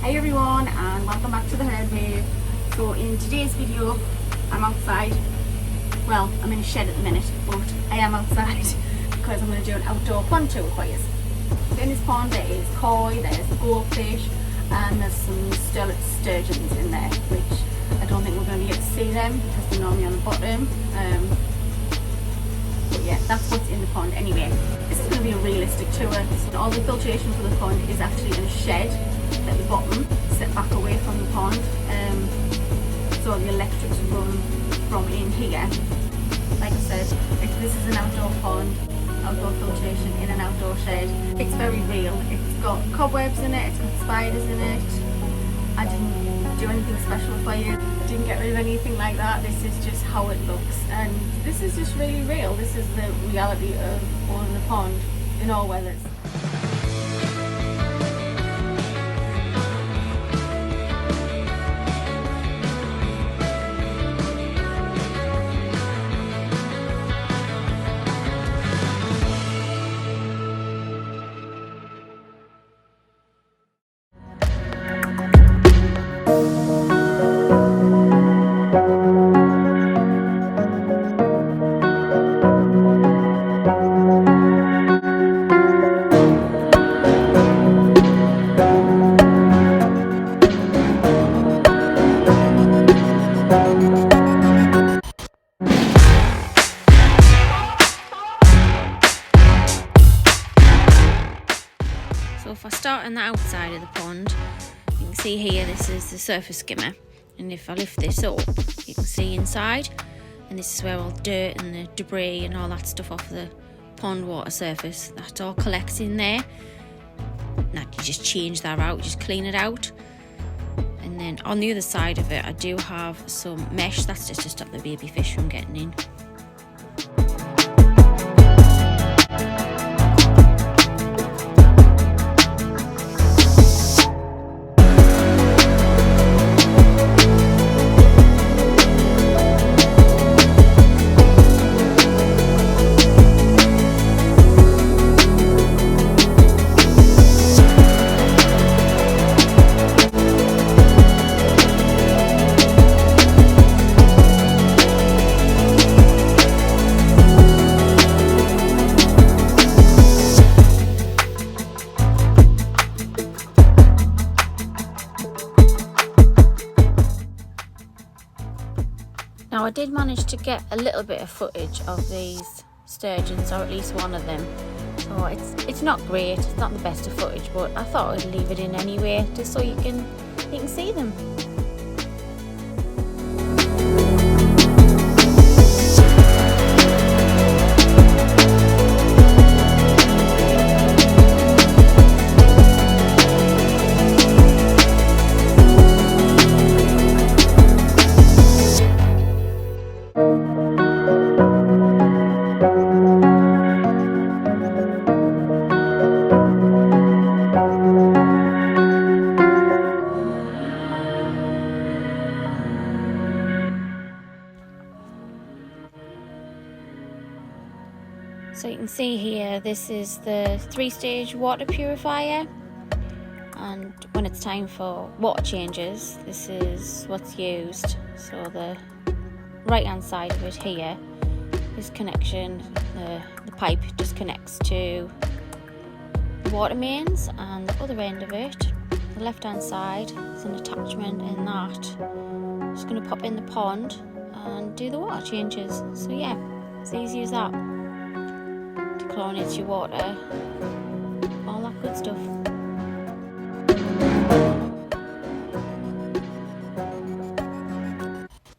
Hi everyone and welcome back to the Herd Wave. So in today's video I'm outside. Well, I'm in a shed at the minute, but I am outside because I'm going to do an outdoor pond tour for you. So in this pond there is koi, there's goldfish and there's some sturgeons in there, which I don't think we're going to be able to see them because they're normally on the bottom. But yeah, that's what's in the pond anyway. This is going to be a realistic tour. So all the filtration for the pond is actually in a shed at the bottom, set back away from the pond. So the electrics run from in here. Like I said, this is an outdoor pond, outdoor filtration in an outdoor shed. It's very real. It's got cobwebs in it, it's got spiders in it. I didn't do anything special for you. Didn't get rid of anything like that. This is just how it looks, and this is just really real. This is the reality of owning a pond in all weathers. So if I start on the outside of the pond, you can see here this is the surface skimmer, and if I lift this up you can see inside, and this is where all the dirt and the debris and all that stuff off the pond water surface, that all collects in there. Now you just change that out, just clean it out. And then on the other side of it I do have some mesh, that's just to stop the baby fish from getting in. Now I did manage to get a little bit of footage of these sturgeons, or at least one of them. So it's not great, it's not the best of footage, but I thought I'd leave it in anyway, just so you can see them. So you can see here, this is the 3-stage water purifier, and when it's time for water changes, this is what's used. So the right hand side of it here, this connection, the pipe just connects to the water mains, and the other end of it, the left hand side, is an attachment in that. Just going to pop in the pond and do the water changes. So yeah, it's easy as that. Chlorinate your water, all that good stuff.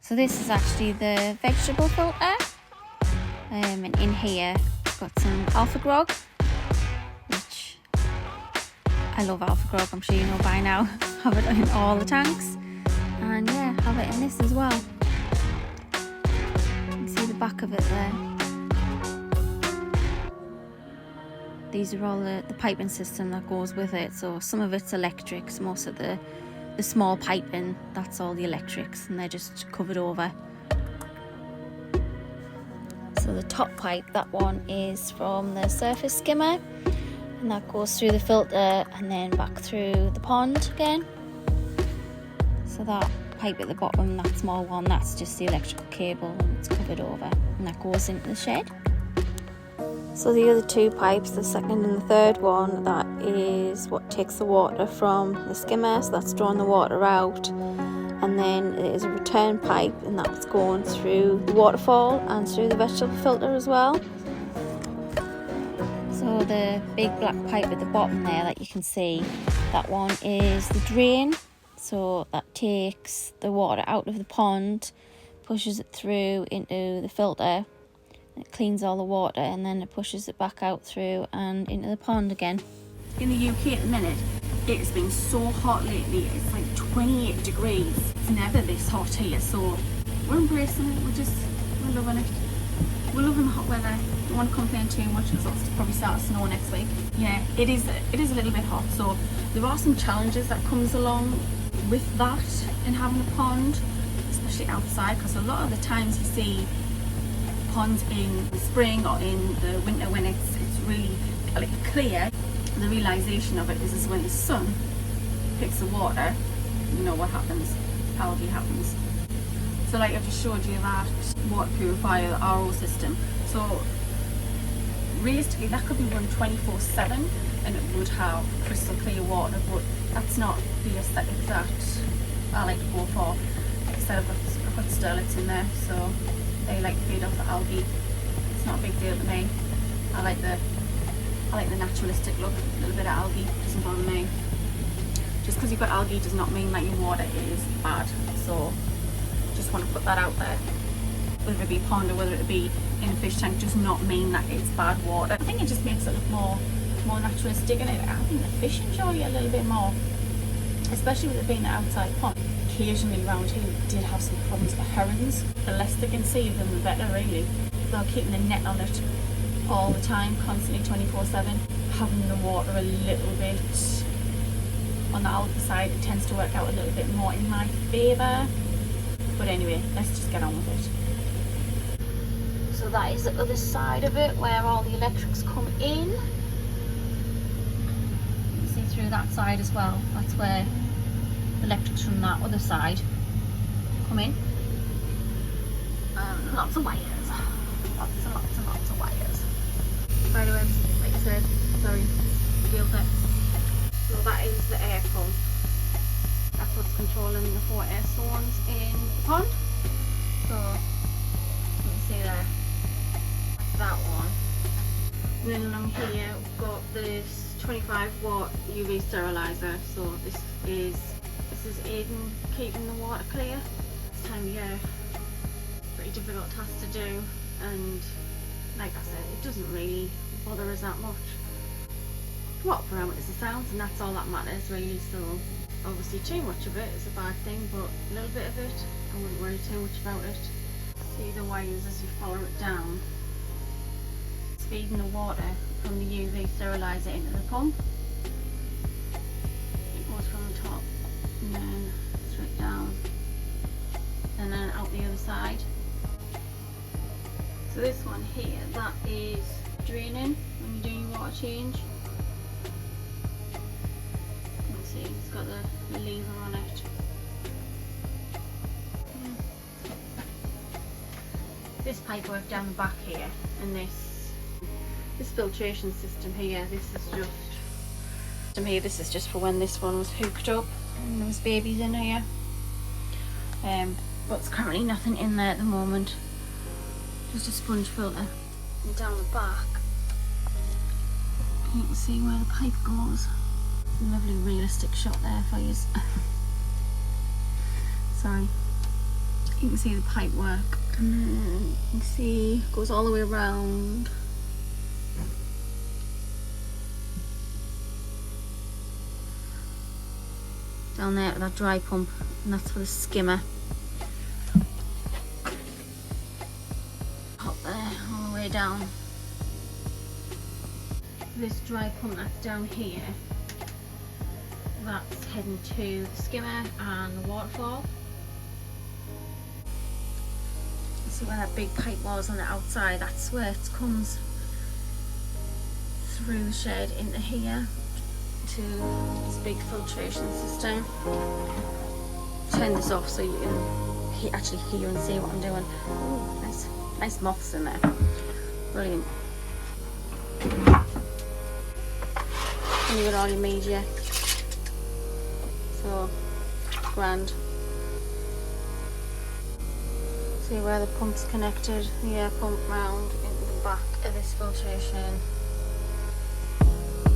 So this is actually the vegetable filter, and in here I've got some alpha grog, which I love alpha grog, I'm sure you know by now. Have it in all the tanks, and yeah, have it in this as well. You can see the back of it there. These are all the piping system that goes with it. So some of it's electrics, most of the small piping, that's all the electrics, and they're just covered over. So the top pipe, that one is from the surface skimmer, and that goes through the filter and then back through the pond again. So that pipe at the bottom, that small one, that's just the electrical cable and it's covered over, and that goes into the shed. So the other two pipes, the second and the third one, that is what takes the water from the skimmer, so that's drawing the water out. And then there's a return pipe, and that's going through the waterfall and through the vegetable filter as well. So the big black pipe at the bottom there that you can see, that one is the drain. So that takes the water out of the pond, pushes it through into the filter, it cleans all the water, and then it pushes it back out through and into the pond again. In the UK at the minute, it's been so hot lately. It's like 28 degrees. It's never this hot here, so we're embracing it. We're loving it. We're loving the hot weather. Don't want to complain too much because it'll probably start to snow next week. Yeah, it is a little bit hot, so there are some challenges that comes along with that in having a pond, especially outside, because a lot of the times you see ponds in the spring or in the winter when it's really like clear. The realization of it is when the sun hits the water, you know what happens, algae happens. So like I've just showed you that water purifier, the RO system, so realistically that could be run 24/7 and it would have crystal clear water, but that's not the aesthetic that I like to go for. Instead I've got sterlets in there, so they like feed off the algae. It's not a big deal to me. I like the naturalistic look. A little bit of algae doesn't bother me. Just because you've got algae does not mean that your water is bad. So just want to put that out there. Whether it be pond or whether it be in a fish tank does not mean that it's bad water. I think it just makes it look more naturalistic, and I think the fish enjoy it a little bit more, especially with it being an outside pond. Occasionally around here we did have some problems with herons. The less they can see of them, the better really. They're keeping the net on it all the time, constantly 24/7. Having the water a little bit on the algae side, it tends to work out a little bit more in my favour. But anyway, let's just get on with it. So that is the other side of it where all the electrics come in. You can see through that side as well. That's where the electrics from that other side come in. Lots of wires. Lots and lots of wires. By the way, like I said, sorry, filter. So that is the air pump. That's what's controlling the 4 air stones in the pond. So you can see there, that's that one. And then along here we've got this 25-watt UV sterilizer. So this is aiding keeping the water clear. This time of year, pretty difficult task to do, and like I said, it doesn't really bother us that much. What parameters are sounds, and that's all that matters really. So obviously too much of it is a bad thing, but a little bit of it, I wouldn't worry too much about it. See the wires as you follow it down. It's feeding the water from the UV sterilizer into the pump. It goes from the top and then straight down and then out the other side. So this one here, that is draining when you're doing your water change. You can see it's got the lever on it. This pipe work down the back here, and this filtration system here, this is just for when this one was hooked up and there was babies in here. But there's currently nothing in there at the moment. Just a sponge filter. And down the back, you can see where the pipe goes. Lovely realistic shot there for you. Sorry. You can see the pipe work, and then you can see it goes all the way around. Down there at that dry pump, and that's for the skimmer. Up there, all the way down. This dry pump that's down here, that's heading to the skimmer and the waterfall. See where that big pipe was on the outside, that's where it comes through the shed into here to this big filtration system to turn this off so you can actually hear and see what I'm doing. Ooh, nice moths in there. Brilliant. And you got all your media. So, grand. See where the pump's connected. The air pump round into the back of this filtration.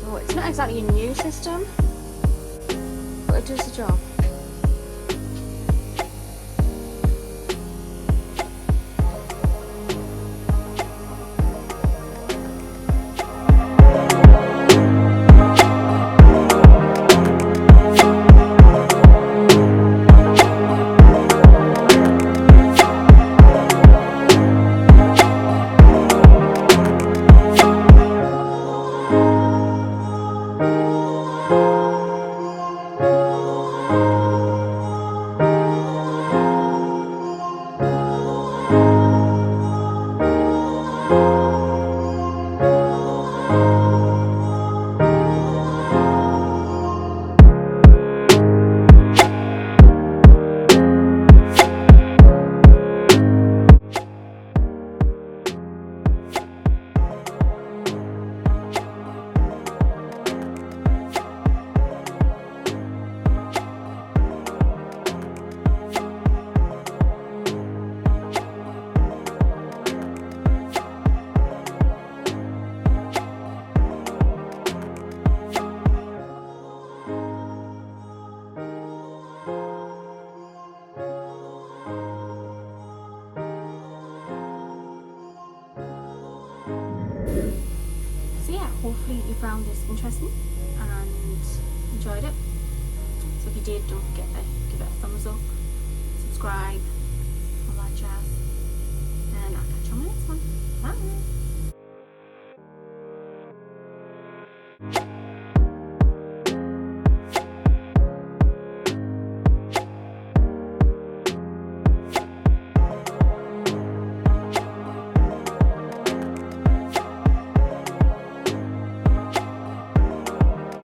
So it's not exactly a new system, but it does the job. So yeah, hopefully you found this interesting and enjoyed it. So if you did, don't forget to give it a thumbs up, subscribe, all that jazz.